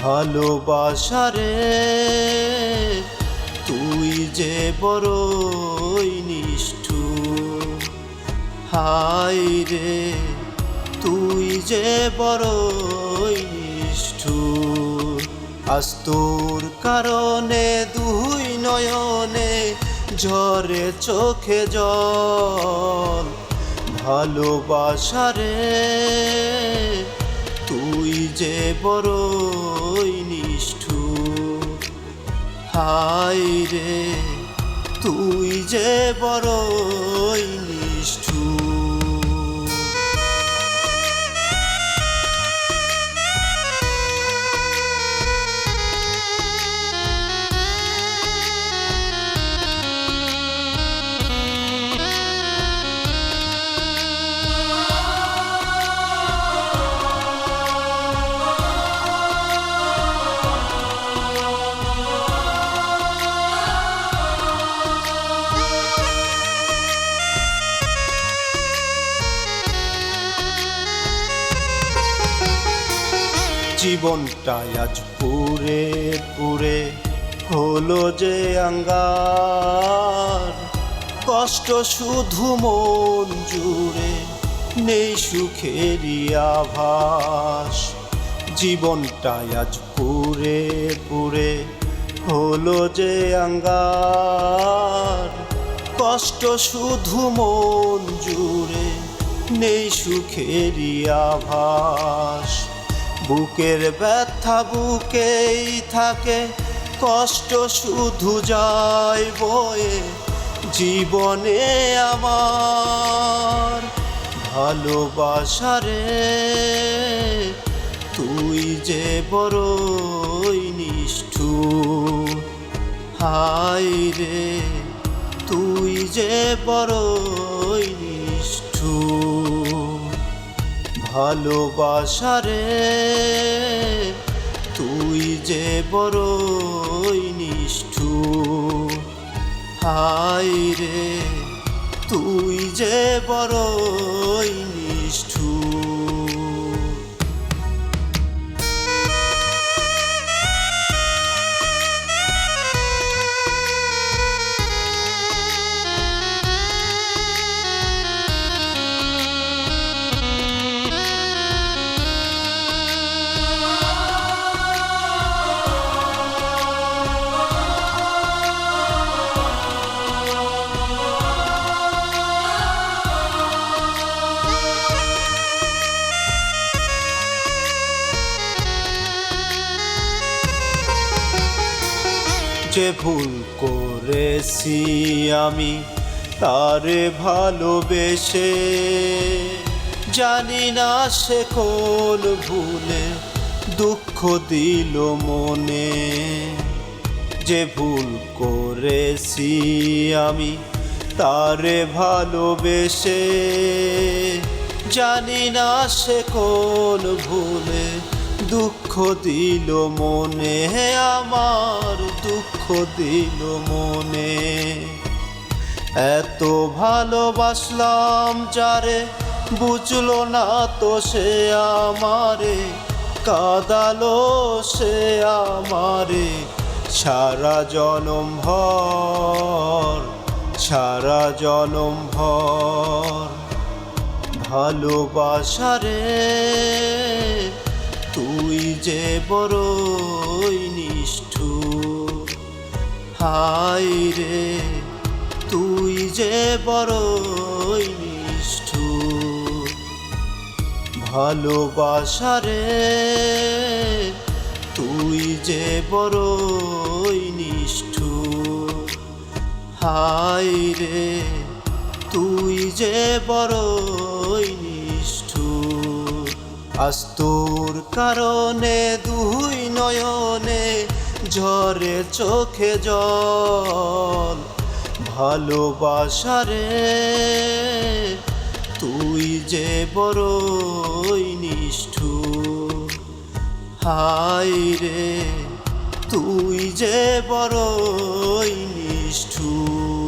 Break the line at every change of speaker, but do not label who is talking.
ভালোবাসা রে তুই যে বড়ই নিষ্ঠুর, হায় রে তুই যে বড়ই নিষ্ঠুর। আজ তোর কারণে দুই নয়নে ঝরে চোখে জল। ভালোবাসা রে তুই যে বড়ই নিষ্ঠুর, হায় রে তুই যে বড়ই নিষ্ঠুর। জীবনটা আজ পুরে পুরে হলো যে আঙ্গার, কষ্ট শুধু মন জুড়ে নেই সুখেরই আভাস। জীবনটা আজ পুরে পুরে হলো যে আঙ্গার, কষ্ট শুধু মন জুড়ে নেই সুখেরই আভাস। বুকের ব্যথা বুকেই থাকে, কষ্ট শুধু যায় বয়ে জীবনে আমার। ভালোবাসা রে তুই যে বড়ই নিষ্ঠুর, হায় রে তুই যে বড়ই নিষ্ঠুর। ভালোবাসা রে তুই যে বড়ই নিষ্ঠুর, হায় রে তুই যে বড়ই নিষ্ঠুর। যে ভুল করেছি আমি তারে ভালোবেসে, জানি না সে কোন ভুলে দুঃখ দিল মনে। যে ভুল করেছি আমি তারে ভালোবেসে, জানি না সে কোন ভুলে দুঃখ দিল মনে, আমার দুঃখ দিল মনে। এত ভালোবাসলাম যারে বুঝলো না তো সে আমারে, কাঁদালো সে আমারে সারা জনম ভর, সারা জনম ভর। ভালোবাসা রে তুই যে বড়ই নিষ্ঠুর, হায় রে তুই যে বড়ই নিষ্ঠুর। ভালোবাসা রে তুই যে বড়ই নিষ্ঠুর, হায় রে তুই যে বড়ই নিষ্ঠুর। আজ তোর কারণে দুই নয়নে ঝরে চোখে জল। ভালোবাসা রে তুই যে বড়ই নিষ্ঠুর, হায় রে তুই যে বড়ই নিষ্ঠুর।